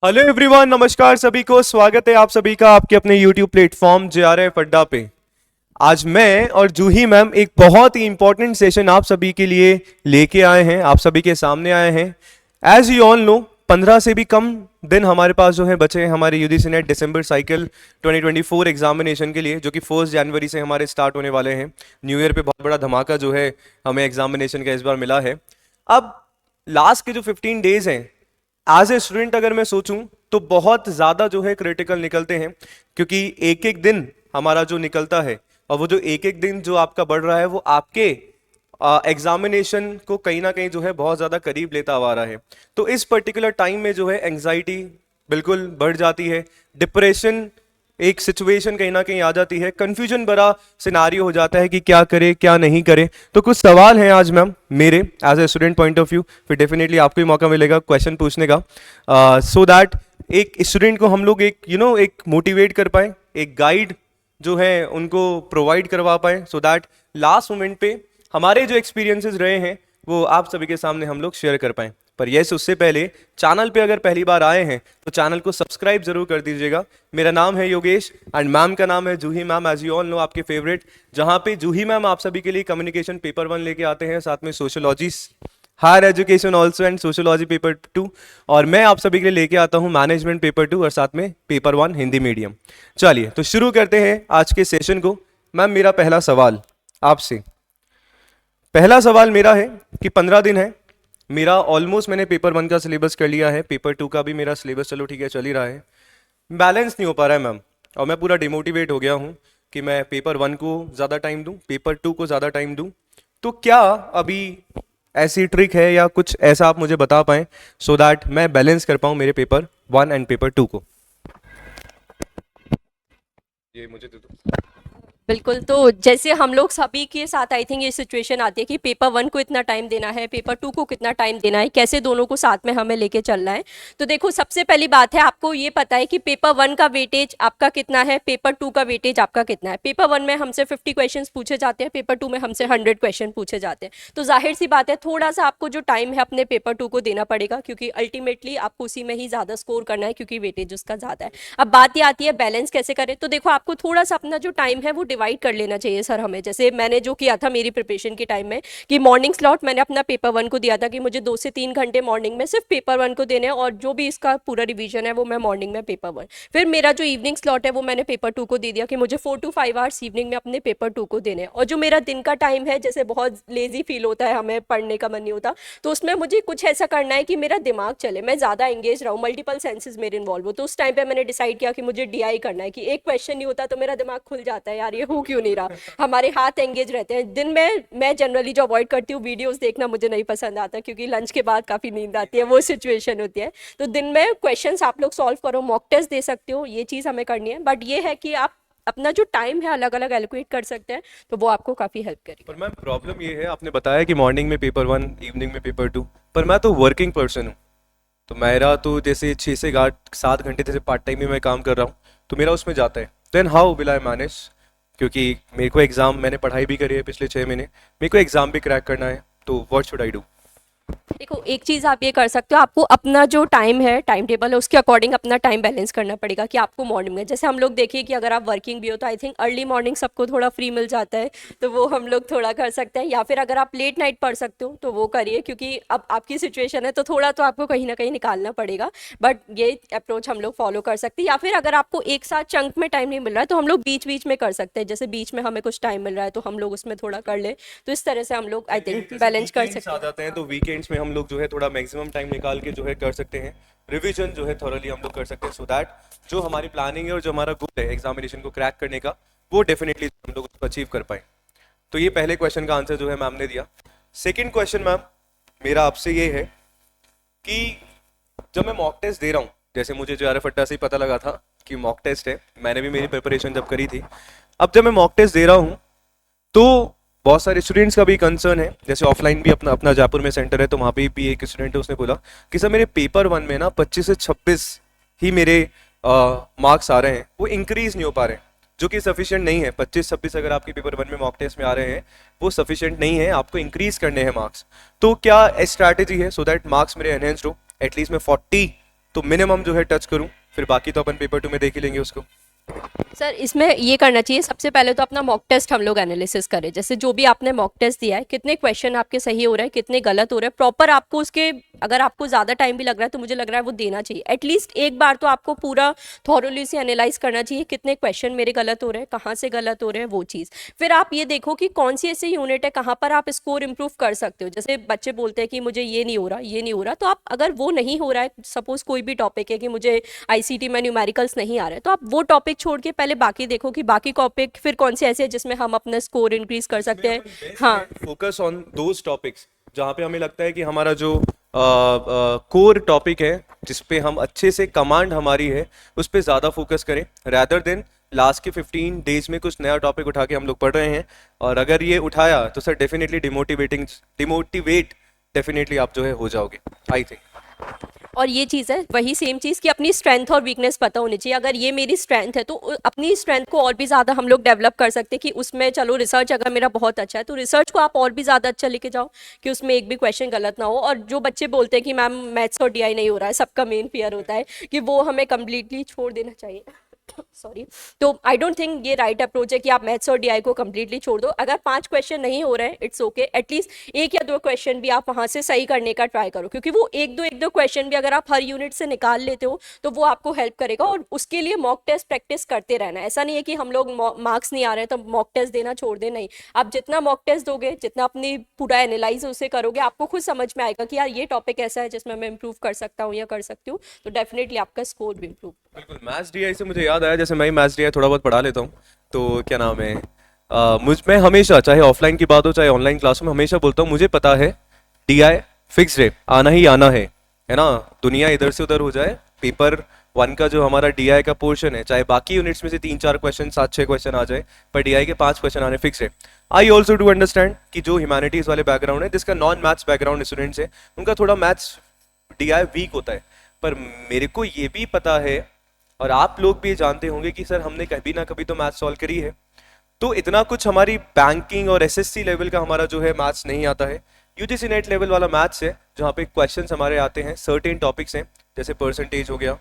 Hello everyone, नमस्कार सभी को। स्वागत है आप सभी का आपके अपने YouTube प्लेटफॉर्म JRF अड्डा पे। आज मैं और जूही मैम एक बहुत ही इंपॉर्टेंट सेशन आप सभी के लिए लेके आए हैं, आप सभी के सामने आए हैं। एज यू ऑल नो, 15 से भी कम दिन हमारे पास जो है बचे हैं हमारे यूजीसी नेट दिसंबर साइकिल 2024 एग्जामिनेशन के लिए, जो कि 1 जनवरी से हमारे स्टार्ट होने वाले हैं। न्यू ईयर पे बहुत बड़ा धमाका जो है हमें एग्जामिनेशन का इस बार मिला है। अब लास्ट के जो 15 डेज हैं, एज ए स्टूडेंट अगर मैं सोचूं तो बहुत ज़्यादा जो है क्रिटिकल निकलते हैं, क्योंकि एक एक दिन हमारा जो निकलता है और वो जो एक एक दिन जो आपका बढ़ रहा है वो आपके एग्जामिनेशन को कहीं ना कहीं जो है बहुत ज़्यादा करीब लेता आ रहा है। तो इस पर्टिकुलर टाइम में जो है एंग्जाइटी बिल्कुल बढ़ जाती है, डिप्रेशन एक सिचुएशन कहीं ना कहीं आ जाती है, कंफ्यूजन भरा सिनारियो हो जाता है कि क्या करे क्या नहीं करे। तो कुछ सवाल हैं आज मैम मेरे as a student point of view, फिर डेफिनेटली आपको ही मौका मिलेगा क्वेश्चन पूछने का, सो दैट एक स्टूडेंट को हम लोग एक एक मोटिवेट कर पाए, एक गाइड जो है उनको प्रोवाइड करवा पाए, सो दैट लास्ट मोमेंट पे हमारे जो एक्सपीरियंसेस रहे हैं वो आप सभी के सामने हम लोग शेयर कर पाएं। पर यस, उससे पहले चैनल पे अगर पहली बार आए हैं तो चैनल को सब्सक्राइब जरूर कर दीजिएगा। मेरा नाम है योगेश एंड मैम का नाम है Juhi ma'am, as you all know आपके फेवरेट, जहां पे जूही मैम आप सभी के लिए कम्युनिकेशन पेपर 1 लेके आते हैं, साथ में sociology higher education also and sociology paper 2, और मैं आप सभी के लिए लेके आता हूं मैनेजमेंट पेपर 2 और साथ में पेपर 1 हिंदी मीडियम। चलिए तो शुरू करते हैं आज के सेशन को। मैम मेरा पहला सवाल आपसे, पहला सवाल मेरा है कि 15 दिन है मेरा, ऑलमोस्ट मैंने पेपर 1 का सिलेबस कर लिया है, पेपर 2 का भी मेरा सिलेबस चलो ठीक है चल ही रहा है, बैलेंस नहीं हो पा रहा है मैम, और मैं पूरा डिमोटिवेट हो गया हूँ कि मैं पेपर 1 को ज़्यादा टाइम दूँ, पेपर 2 को ज़्यादा टाइम दूँ। तो क्या अभी ऐसी ट्रिक है या कुछ ऐसा आप मुझे बता पाएँ सो दैट मैं बैलेंस कर पाऊँ मेरे पेपर 1 एंड पेपर 2 को। ये मुझे दे दो। बिल्कुल। तो जैसे हम लोग सभी के साथ आई थिंक ये सिचुएशन आती है कि पेपर 1 को इतना टाइम देना है, पेपर 2 को कितना टाइम देना है, कैसे दोनों को साथ में हमें लेके चलना है। तो देखो, सबसे पहली बात है आपको ये पता है कि पेपर 1 का वेटेज आपका कितना है, पेपर 2 का वेटेज आपका कितना है। पेपर 1 में हमसे 50 क्वेश्चन पूछे जाते हैं, पेपर 2 में हमसे 100 क्वेश्चन पूछे जाते हैं। तो जाहिर सी बात है थोड़ा सा आपको जो टाइम है अपने पेपर 2 को देना पड़ेगा, क्योंकि अल्टीमेटली आपको उसी में ही ज़्यादा स्कोर करना है, क्योंकि वेटेज उसका ज़्यादा है। अब बात ये आती है बैलेंस कैसे करें। तो देखो, आपको थोड़ा सा अपना जो टाइम है वो डिवाइड कर लेना चाहिए सर हमें। जैसे मैंने जो किया था मेरी प्रिपरेशन के टाइम में, कि मॉर्निंग स्लॉट मैंने अपना पेपर 1 को दिया था कि मुझे 2 से 3 घंटे मॉर्निंग में सिर्फ पेपर 1 को देने हैं, और जो भी इसका पूरा रिवीजन है वो मैं मॉर्निंग में पेपर 1। फिर मेरा जो इवनिंग स्लॉट है वो मैंने पेपर 2 को दे दिया कि मुझे 4 to 5 आवर्स इवनिंग में अपने पेपर 2 को देने हैं। और जो मेरा दिन का टाइम है, जैसे बहुत लेजी फील होता है, हमें पढ़ने का मन नहीं होता, तो उसमें मुझे कुछ ऐसा करना है कि मेरा दिमाग चले, मैं ज़्यादा एंगेज रहूँ, मल्टीपल सेंसेस मेरे इन्वॉल्व हो। तो उस टाइम पे मैंने डिसाइड किया कि मुझे DI करना है, कि एक क्वेश्चन नहीं होता तो मेरा दिमाग खुल जाता है, यार ये हो क्यों नहीं रहा। हमारे हाथ एंगेज रहते हैं। दिन में मैं जनरली जो अवॉइड करती हूँ, वीडियोस देखना मुझे नहीं पसंद आता, क्योंकि लंच के बाद काफ़ी नींद आती है, वो सिचुएशन होती है। तो दिन में क्वेश्चंस आप लोग सॉल्व करो, मॉक टेस्ट दे सकते हो, ये चीज़ हमें करनी है। बट ये है कि आप अपना जो टाइम है अलग अलग एलोकेट कर सकते हैं, तो वो आपको काफ़ी हेल्प करेगी। पर मैम प्रॉब्लम ये है, आपने बताया कि मॉर्निंग में पेपर 1 इवनिंग में पेपर 2, पर मैं तो वर्किंग पर्सन हूँ, तो मेरा तो जैसे 6 से 7 घंटे जैसे पार्ट टाइम में मैं काम कर रहा हूँ, तो मेरा उसमें जाता है। Then how will I manage, क्योंकि मेरे को एग्ज़ाम, मैंने पढ़ाई भी करी है पिछले 6 महीने, मेरे को एग्ज़ाम भी क्रैक करना है, तो व्हाट शुड आई डू। देखो, एक चीज़ आप ये कर सकते हो, आपको अपना जो टाइम है, टाइम टेबल है, उसके अकॉर्डिंग अपना टाइम बैलेंस करना पड़ेगा कि आपको मॉर्निंग में, जैसे हम लोग देखिए कि अगर आप वर्किंग भी हो तो आई थिंक अर्ली मॉर्निंग सबको थोड़ा फ्री मिल जाता है, तो वो हम लोग थोड़ा कर सकते हैं। या फिर अगर आप लेट नाइट पढ़ सकते हो तो वो करिए, क्योंकि अब आपकी सिचुएशन है तो थोड़ा तो आपको कहीं ना कहीं निकालना पड़ेगा। बट ये अप्रोच हम लोग फॉलो कर सकते हैं। या फिर अगर आपको एक साथ चंक में टाइम नहीं मिल रहा है तो हम लोग बीच बीच में कर सकते हैं, जैसे बीच में हमें कुछ टाइम मिल रहा है तो हम लोग उसमें थोड़ा कर ले। तो इस तरह से हम लोग आई थिंक बैलेंस कर सकते आ हैं। जाते हैं तो वीकेंड्स में हम लोग जो है थोड़ा मैक्सिमम टाइम निकाल के जो है कर सकते हैं, रिवीजन जो है थॉरली हम लोग कर सकते हैं, सो दैट जो हमारी प्लानिंग है और जो हमारा गोल है एग्जामिनेशन को क्रैक करने का, वो डेफिनेटली हम लोग उसको अचीव कर पाए। तो ये पहले क्वेश्चन का आंसर जो है मैम ने दिया। सेकंड क्वेश्चन मैम मेरा आपसे ये है कि जब मैं मॉक टेस्ट दे रहा हूँ, जैसे मुझे JRF अड्डा से ही पता लगा था कि मॉक टेस्ट है, मैंने भी मेरी प्रिपरेशन जब करी थी, अब जब मैं मॉक टेस्ट दे रहा हूँ तो बहुत सारे स्टूडेंट्स का भी कंसर्न है, जैसे ऑफलाइन भी अपना अपना जयपुर में सेंटर है, तो वहाँ पे भी एक स्टूडेंट है, उसने बोला कि सर मेरे पेपर 1 में ना 25 से 26 ही मेरे मार्क्स आ रहे हैं, वो इंक्रीज नहीं हो पा रहे हैं, जो कि सफिशिएंट नहीं है। 25-26 अगर आपके पेपर 1 में मॉक टेस्ट में आ रहे हैं वो सफिशिएंट नहीं है, आपको इंक्रीज करने हैं मार्क्स। तो क्या स्ट्रैटेजी है सो दैट मार्क्स मेरे एनहेंस्ड हो, एटलीस्ट मैं 40 तो मिनिमम जो है टच करूं, फिर बाकी तो अपन पेपर 2 में देख ही लेंगे उसको। सर इसमें ये करना चाहिए, सबसे पहले तो अपना मॉक टेस्ट हम लोग एनालिसिस करें, जैसे जो भी आपने मॉक टेस्ट दिया है कितने क्वेश्चन आपके सही हो रहे हैं कितने गलत हो रहे हैं, प्रॉपर आपको उसके, अगर आपको ज़्यादा टाइम भी लग रहा है तो मुझे लग रहा है वो देना चाहिए, एटलीस्ट एक बार तो आपको पूरा थॉरोली से एनालाइज करना चाहिए कितने क्वेश्चन मेरे गलत हो रहे हैं, कहाँ से गलत हो रहे हैं वो चीज़। फिर आप ये देखो कि कौन सी ऐसी यूनिट है कहाँ पर आप स्कोर इंप्रूव कर सकते हो, जैसे बच्चे बोलते हैं कि मुझे ये नहीं हो रहा ये नहीं हो रहा, तो आप अगर वो नहीं हो रहा है, सपोज कोई भी टॉपिक है कि मुझे आईसीटी में न्यूमेरिकल्स नहीं आ रहे, तो आप वो टॉपिक छोड़ के पहले बाकी देखो कि बाकी टॉपिक फिर कौन से ऐसे हैं जिसमें हम अपना स्कोर इंक्रीज कर सकते हैं। हाँ, फोकस ऑन दोज टॉपिक्स जहाँ पे हमें लगता है कि हमारा जो कोर टॉपिक है जिस पे हम अच्छे से कमांड हमारी है उस पे ज़्यादा फोकस करें, रैदर देन लास्ट के 15 डेज में कुछ नया टॉपिक उठा के हम लोग पढ़ रहे हैं। और अगर ये उठाया तो सर डेफिनेटली डिमोटिवेट डेफिनेटली आप जो है हो जाओगे, आई थिंक। और ये चीज़ है वही सेम चीज़ कि अपनी स्ट्रेंथ और वीकनेस पता होनी चाहिए, अगर ये मेरी स्ट्रेंथ है तो अपनी स्ट्रेंथ को और भी ज़्यादा हम लोग डेवलप कर सकते हैं कि उसमें चलो रिसर्च अगर मेरा बहुत अच्छा है तो रिसर्च को आप और भी ज़्यादा अच्छा लेके जाओ कि उसमें एक भी क्वेश्चन गलत ना हो। और जो बच्चे बोलते हैं कि मैम मैथ्स और डीआई नहीं हो रहा है, सबका मेन फियर होता है कि वो हमें कम्प्लीटली छोड़ देना चाहिए सॉरी, तो आई डोंट थिंक ये राइट अप्रोच है कि आप मैथ्स और डीआई को कम्प्लीटली छोड़ दो। अगर 5 क्वेश्चन नहीं हो रहे हैं इट्स ओके, एटलीस्ट 1 या 2 क्वेश्चन भी आप वहां से सही करने का ट्राई करो, क्योंकि वो एक दो क्वेश्चन भी अगर आप हर यूनिट से निकाल लेते हो तो वो आपको हेल्प करेगा। और उसके लिए मॉक टेस्ट प्रैक्टिस करते रहना, ऐसा नहीं है कि हम लोग मार्क्स नहीं आ रहे हैं तो मॉक टेस्ट देना छोड़ दे, नहीं, आप जितना मॉक टेस्ट दोगे जितना अपनी पूरा एनालाइज उसे करोगे आपको खुद समझ में आएगा कि यार ये टॉपिक ऐसा है जिसमें मैं इंप्रूव कर सकता हूँ या कर सकती हूँ, तो डेफिनेटली आपका स्कोर भी इंप्रूव। बिल्कुल, मैथ्स डीआई से मुझे याद आया, जैसे मैं मैथ्स डीआई थोड़ा बहुत पढ़ा लेता हूँ, तो क्या नाम है, मुझ में हमेशा चाहे ऑफलाइन की बात हो चाहे ऑनलाइन क्लास में हमेशा बोलता हूँ मुझे पता है डीआई फिक्स है, आना ही आना है ना। दुनिया इधर से उधर हो जाए, पेपर 1 का जो हमारा डीआई का पोर्शन है, चाहे बाकी यूनिट्स में से 3-4 क्वेश्चन 7-6 क्वेश्चन आ जाए, पर डीआई के 5 क्वेश्चन आने फिक्स है। आई ऑल्सो डू अंडरस्टैंड कि जो ह्यूमैनिटीज वाले बैकग्राउंड है, जिसका नॉन मैथ्स बैकग्राउंड स्टूडेंट्स है, उनका थोड़ा मैथ्स डीआई वीक होता है, पर मेरे को ये भी पता है और आप लोग भी जानते होंगे कि सर हमने कभी ना कभी तो मैथ्स सॉल्व करी है, तो इतना कुछ हमारी बैंकिंग और एसएससी लेवल का हमारा जो है मैथ्स नहीं आता है। यूजीसी नेट लेवल वाला मैथ्स है जहाँ पे क्वेश्चंस हमारे आते हैं, सर्टेन टॉपिक्स हैं, जैसे परसेंटेज हो गया,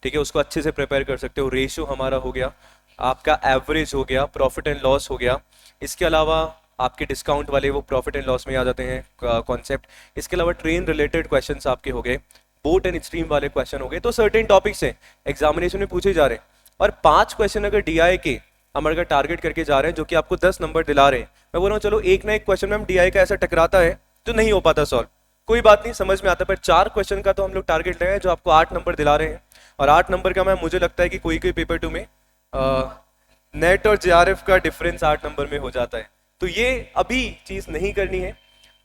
ठीक है, उसको अच्छे से प्रिपेयर कर सकते हो, रेशियो हमारा हो गया, आपका एवरेज हो गया, प्रॉफिट एंड लॉस हो गया, इसके अलावा आपके डिस्काउंट वाले वो प्रॉफिट एंड लॉस में आ जाते हैं कॉन्सेप्ट, इसके अलावा ट्रेन रिलेटेड क्वेश्चंस आपके हो गए, बोट एंड स्ट्रीम वाले क्वेश्चन हो गए, तो सर्टेन टॉपिक्स हैं एग्जामिनेशन में पूछे जा रहे हैं। और 5 क्वेश्चन अगर डीआई के हम अगर टारगेट करके जा रहे हैं जो कि आपको 10 नंबर दिला रहे हैं, मैं बोल रहा हूँ चलो एक ना एक क्वेश्चन में हम डीआई का ऐसा टकराता है तो नहीं हो पाता सॉल्व, कोई बात नहीं, समझ में आता है, पर 4 क्वेश्चन का तो हम लोग टारगेट ले रहे हैं जो आपको 8 नंबर दिला रहे हैं। और 8 नंबर का मैं मुझे लगता है कि कोई कोई पेपर 2 में नेट और जेआरएफ का डिफरेंस 8 नंबर में हो जाता है, तो ये अभी चीज नहीं करनी है,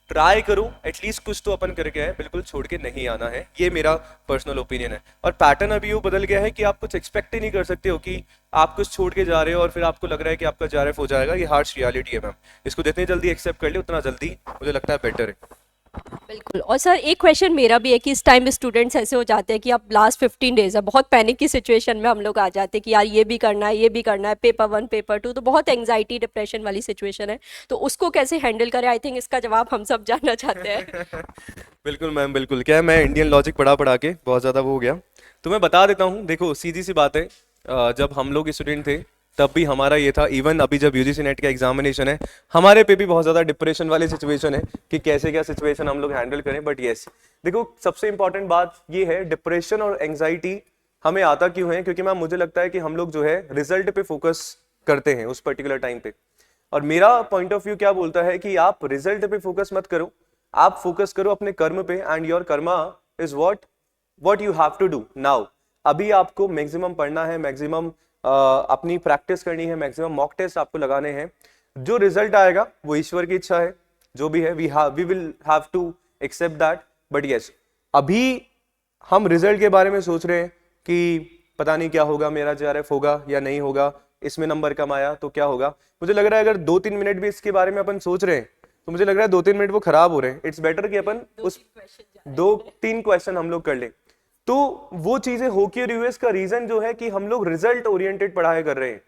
ट्राई करो, एटलीस्ट कुछ तो अपन करके आए, बिल्कुल छोड़ के नहीं आना है, ये मेरा पर्सनल ओपिनियन है। और पैटर्न अभी वो बदल गया है कि आप कुछ एक्सपेक्ट ही नहीं कर सकते हो कि आप कुछ छोड़ के जा रहे हो और फिर आपको लग रहा है कि आपका जेआरएफ हो जाएगा, ये हार्श रियलिटी है मैम, इसको जितनी जल्दी एक्सेप्ट कर ले उतना जल्दी मुझे लगता है बेटर है। बिल्कुल। और सर एक क्वेश्चन मेरा भी है कि इस टाइम स्टूडेंट्स ऐसे हो जाते हैं कि अब लास्ट 15 डेज है, बहुत पैनिक की सिचुएशन में हम लोग आ जाते हैं कि यार ये भी करना है ये भी करना है, पेपर 1 पेपर 2, तो बहुत एंग्जाइटी डिप्रेशन वाली सिचुएशन है, तो उसको कैसे हैंडल करें, आई थिंक इसका जवाब हम सब जानना चाहते हैं। बिल्कुल मैम, बिल्कुल, क्या है, मैं इंडियन लॉजिक पढ़ा पढ़ा के बहुत ज़्यादा वो हो गया, तो मैं बता देता हूँ, देखो सीधी सी बात है, जब हम लोग स्टूडेंट थे तब भी हमारा ये था, इवन अभी जब यूजीसी नेट का एग्जामिनेशन है हमारे पे भी बहुत ज़्यादा डिप्रेशन वाली सिचुएशन है कि कैसे क्या सिचुएशन हम लोग हैंडल करें। बट यस, देखो सबसे इंपॉर्टेंट बात ये है, डिप्रेशन और एंग्जाइटी हमें आता क्यों है, क्योंकि मैम मुझे लगता है कि हम लोग जो है रिजल्ट पे फोकस करते हैं उस पर्टिकुलर टाइम पे, और मेरा पॉइंट ऑफ व्यू क्या बोलता है कि आप रिजल्ट पे फोकस मत करो, आप फोकस करो अपने कर्म पे, and your karma is what you have to do now. अभी आपको मैक्सिमम पढ़ना है, मैक्सिमम अपनी प्रैक्टिस करनी है, मैक्सिमम मॉक टेस्ट आपको लगाने हैं, जो रिजल्ट आएगा वो ईश्वर की इच्छा है, जो भी है we will have to accept that. But yes, अभी हम रिजल्ट के बारे में सोच रहे हैं कि पता नहीं क्या होगा, मेरा जेआरएफ होगा या नहीं होगा, इसमें नंबर कम आया तो क्या होगा। मुझे लग रहा है अगर 2-3 मिनट भी इसके बारे में अपन सोच रहे हैं तो मुझे लग रहा है 2-3 मिनट वो खराब हो रहे हैं, इट्स बेटर कि अपन उस 2-3 क्वेश्चन हम लोग कर लें। तो वो चीजें हो क्यों रही है, इसका रीजन जो है कि हम लोग रिजल्ट ओरिएंटेड पढ़ाई कर रहे हैं।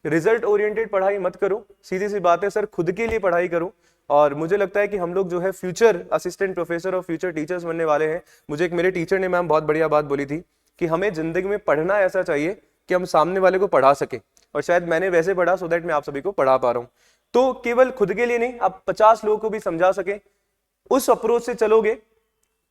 रिजल्ट ओरिएंटेड पढ़ाई मत करो, सीधी सी बात है सर, खुद के लिए पढ़ाई करो, और मुझे लगता है कि हम लोग जो है फ्यूचर असिस्टेंट प्रोफेसर और फ्यूचर टीचर्स बनने वाले हैं। मुझे एक मेरे टीचर ने मैम बहुत बढ़िया बात बोली थी कि हमें जिंदगी में पढ़ना ऐसा चाहिए कि हम सामने वाले को पढ़ा सके, और शायद मैंने वैसे पढ़ा सो दैट मैं आप सभी को पढ़ा पा रहा हूँ। तो केवल खुद के लिए नहीं, आप 50 लोगों को भी समझा सके, उस अप्रोच से चलोगे।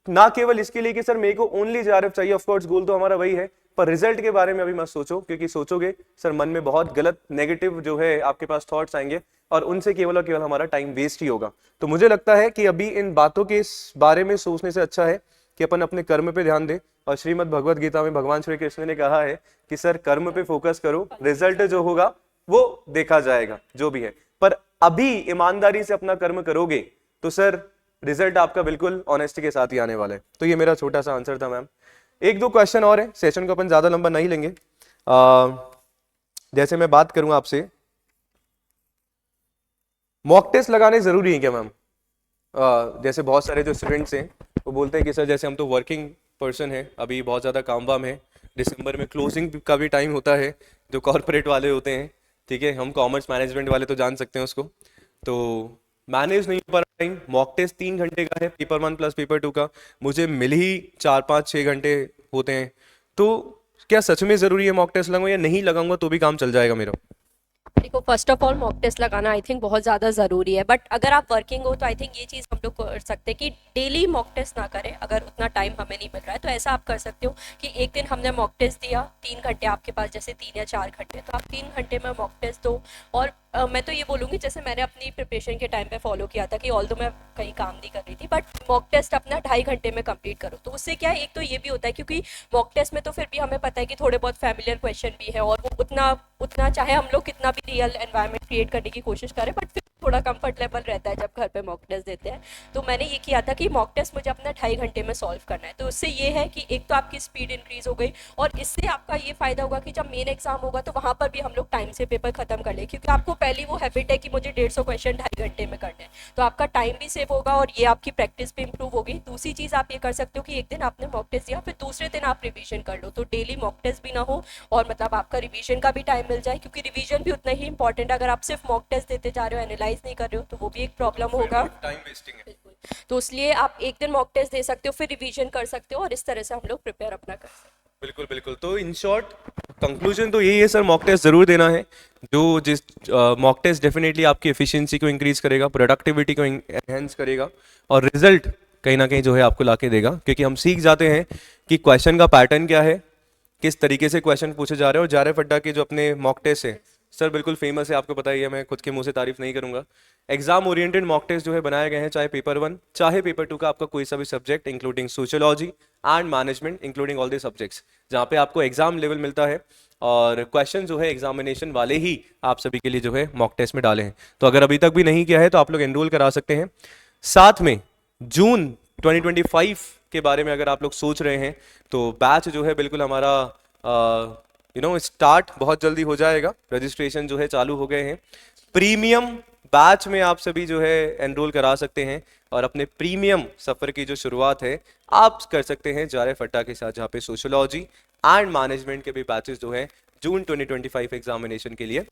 ना केवल इसके लिए कि सर मेरे को ओनली जेआरएफ चाहिए, ऑफ कोर्स गोल तो हमारा वही है, पर रिजल्ट के बारे में अभी मत सोचो, क्योंकि सोचोगे सर मन में बहुत गलत नेगेटिव जो है आपके पास थॉट्स आएंगे और उनसे केवल और केवल हमारा टाइम वेस्ट ही होगा। तो मुझे लगता है कि अभी इन बातों के इस बारे में सोचने से अच्छा है कि अपन अपने कर्म पे ध्यान दें। और श्रीमद् भगवत गीता में भगवान श्री कृष्ण ने कहा है कि सर कर्म पे फोकस करो, रिजल्ट जो होगा वो देखा जाएगा जो भी है, पर अभी ईमानदारी से अपना कर्म करोगे तो सर रिजल्ट आपका बिल्कुल ऑनेस्टी के साथ ही आने वाला है। तो ये मेरा छोटा सा आंसर था मैम। एक दो क्वेश्चन और है, सेशन को अपन ज्यादा लंबा नहीं लेंगे। जैसे मैं बात करूं आपसे, मॉक टेस्ट लगाने जरूरी है क्या मैम? जैसे बहुत सारे जो स्टूडेंट्स हैं वो बोलते हैं कि सर जैसे हम तो वर्किंग पर्सन है, अभी बहुत ज़्यादा काम वाम है, दिसंबर में क्लोजिंग का भी टाइम होता है, जो कॉर्पोरेट वाले होते हैं, ठीक है, हम कॉमर्स मैनेजमेंट वाले तो जान सकते हैं उसको, तो मैनेज नहीं हो पा रहा टाइम। मॉक टेस्ट 3 घंटे का है, पेपर 1 प्लस पेपर 2 का, मुझे मिल ही 4-5-6 घंटे होते हैं। तो क्या सच में ज़रूरी है मॉक टेस्ट लगाऊं या नहीं लगाऊंगा तो भी काम चल जाएगा मेरा? देखो first of all mock test लगाना आई थिंक बहुत ज़्यादा ज़रूरी है, बट अगर आप वर्किंग हो तो आई थिंक ये चीज़ हम लोग कर सकते हैं कि डेली मॉक टेस्ट ना करें। अगर उतना टाइम हमें नहीं मिल रहा है तो ऐसा आप कर सकते हो कि एक दिन हमने मॉक टेस्ट दिया, 3 घंटे आपके पास, जैसे 3 या 4 घंटे, तो आप 3 घंटे में मॉक टेस्ट दो। और मैं तो ये बोलूँगी जैसे मैंने अपनी प्रिपरेशन के टाइम पे फॉलो किया था कि ऑल्दो मैं कहीं काम नहीं कर रही थी, बट मॉक टेस्ट अपना 2.5 घंटे में कंप्लीट करो। तो उससे क्या है, एक तो ये भी होता है क्योंकि मॉक टेस्ट में तो फिर भी हमें पता है कि थोड़े बहुत फैमिलियर क्वेश्चन भी है, और वो उतना उतना चाहे हम लोग कितना भी रियल एनवायरनमेंट क्रिएट करने की कोशिश करें, बट फिर थोड़ा कंफर्ट लेवल रहता है जब घर पे मॉक टेस्ट देते हैं। तो मैंने ये किया था कि मॉक टेस्ट मुझे अपना 2.5 घंटे में सॉल्व करना है। तो उससे ये है कि एक तो आपकी स्पीड इंक्रीज हो गई, और इससे आपका ये फायदा होगा कि जब मेन एग्जाम होगा तो वहाँ पर भी हम लोग टाइम से पेपर खत्म कर ले, क्योंकि आपको पहली वो हैबिट है कि मुझे 150 क्वेश्चन 2.5 घंटे में करने हैं। तो आपका टाइम भी सेव होगा और ये आपकी प्रैक्टिस भी इंप्रूव होगी। दूसरी चीज़ आप ये कर सकते हो कि एक दिन आपने मॉक टेस्ट दिया, फिर दूसरे दिन आप रिवीजन कर लो, तो डेली मॉक टेस्ट भी ना हो और मतलब आपका रिवीजन का भी टाइम मिल जाए, क्योंकि रिवीजन भी उतना ही इंपॉर्टेंट है। अगर आप सिर्फ मॉक टेस्ट देते जा रहे हो, एनालाइज नहीं कर रहे हो, तो वो भी एक प्रॉब्लम होगा। टाइम वेस्टिंग है। बिल्कुल। तो इसलिए आप एक दिन मॉक टेस्ट दे सकते हो, फिर रिवीजन कर सकते हो, और इस तरह से हम लोग प्रिपेयर अपना कर सकते हैं। बिल्कुल बिल्कुल। तो इन शॉर्ट कंक्लूजन तो यही है सर, मॉक टेस्ट जरूर देना है। जो जिस मॉक टेस्ट डेफिनेटली आपकी एफिशिएंसी को इंक्रीज करेगा, प्रोडक्टिविटी को एनहेंस करेगा, और रिजल्ट कहीं ना कहीं जो है आपको लाके देगा, क्योंकि हम सीख जाते हैं कि क्वेश्चन का पैटर्न क्या है, किस तरीके से क्वेश्चन पूछे जा रहे हैं। और जेआरएफ अड्डा के जो अपने मॉक टेस्ट है सर बिल्कुल फेमस है, आपको पता ही है, मैं खुद के मुंह से तारीफ नहीं करूंगा। एग्जाम ओरिएंटेड मॉक टेस्ट जो है बनाए गए हैं, चाहे पेपर 1 चाहे पेपर 2 का आपका कोई सा भी subject, including sociology and management, including all the subjects, जहाँ पे आपको एग्जाम लेवल मिलता है और क्वेश्चन जो है एग्जामिनेशन वाले ही आप सभी के लिए जो है मॉक टेस्ट में डाले हैं। तो अगर अभी तक भी नहीं किया है तो आप लोग एनरोल करा सकते हैं। साथ में जून 2025 के बारे में अगर आप लोग सोच रहे हैं तो बैच जो है बिल्कुल हमारा स्टार्ट बहुत जल्दी हो जाएगा। रजिस्ट्रेशन जो है चालू हो गए हैं। प्रीमियम बैच में आप सभी जो है एनरोल करा सकते हैं और अपने प्रीमियम सफर की जो शुरुआत है आप कर सकते हैं जेआरएफ अड्डा के साथ, जहाँ पे सोशियोलॉजी एंड मैनेजमेंट के भी बैचेस जो है जून 2025 एग्जामिनेशन के लिए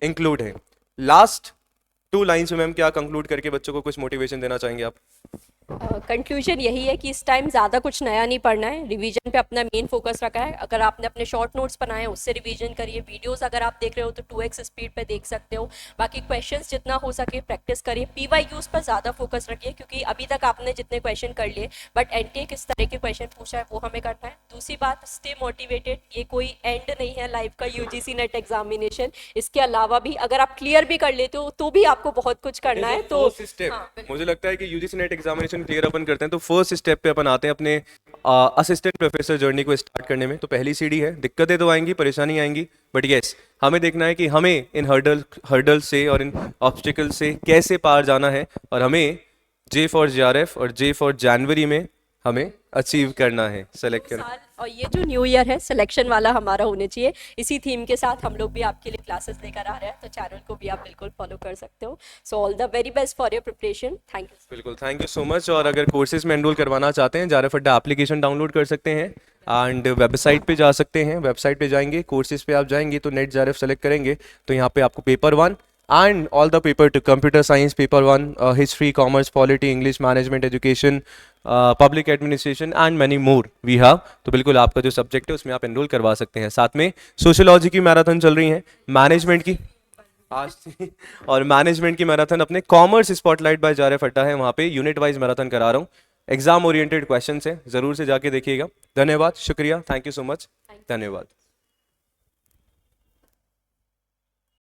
इंक्लूड है। लास्ट 2 लाइन्स में मैम क्या कंक्लूड करके बच्चों को कुछ मोटिवेशन देना चाहेंगे आप? कंक्लूजन यही है कि इस टाइम ज़्यादा कुछ नया नहीं पढ़ना है, रिवीजन पे अपना मेन फोकस रखा है। अगर आपने अपने शॉर्ट नोट्स बनाए हैं उससे रिवीजन करिए, वीडियोस अगर आप देख रहे हो तो 2x स्पीड पे देख सकते हो। बाकी क्वेश्चंस जितना हो सके प्रैक्टिस करिए, पीवाईक्यूज पर ज़्यादा फोकस रखिए, क्योंकि अभी तक आपने जितने क्वेश्चन कर लिए, बट एनटीए किस तरह के क्वेश्चन पूछा है वो हमें करना है। दूसरी बात, स्टे मोटिवेटेड, ये कोई एंड नहीं है लाइफ का यूजीसी नेट एग्जामिनेशन। इसके अलावा भी अगर आप क्लियर भी कर लेते हो तो भी आपको बहुत कुछ करना है। तो मुझे लगता है कि यूजीसी नेट एग्जामिनेशन क्लियर अपन करते हैं तो फर्स्ट स्टेप पे अपन आते हैं अपने असिस्टेंट प्रोफेसर जर्नी को स्टार्ट करने में। तो पहली सीढ़ी है, दिक्कतें तो आएंगी, परेशानी आएंगी, बट यस हमें देखना है कि हमें इन हर्डल से और इन ऑब्स्टिकल से कैसे पार जाना है, और हमें जे फॉर जेआरएफ और जे फॉर जनवरी में हमें अचीव करना है, सेलेक्ट करना। और ये जो न्यू ईयर है सिलेक्शन वाला हमारा होने चाहिए। इसी थीम के साथ हम लोग भी आपके लिए क्लासेस लेकर आ रहे हैं, तो चैनल को भी आप बिल्कुल फॉलो कर सकते हो। So all the very best for your preparation. Thank you. बिल्कुल, थैंक यू सो मच। और अगर कोर्सेज में एनरोल करवाना चाहते हैं, जेआरएफ अड्डा एप्लीकेशन डाउनलोड कर सकते हैं एंड वेबसाइट पे जा सकते हैं। वेबसाइट पे जाएंगे, कोर्सेज पे आप जाएंगे तो नेट जेआरएफ सेलेक्ट करेंगे तो यहाँ पे आपको paper 1 and all the paper to computer science paper 1, history, commerce, polity, English, management, education, public administration and many more we have. तो बिल्कुल आपका जो सब्जेक्ट है उसमें आप एनरोल करवा सकते हैं. साथ में सोशियोलॉजी की मैराथन चल रही है, मैनेजमेंट की आज थी और मैनेजमेंट की मैराथन अपने कॉमर्स स्पॉटलाइट बाय जा रहे फड्डा है, वहाँ पे यूनिट वाइज मैराथन करा रहा हूँ. एग्जाम ओरिएंटेड क्वेश्चन है, जरूर से जाके देखिएगा. धन्यवाद, शुक्रिया, थैंक यू सो मच, धन्यवाद.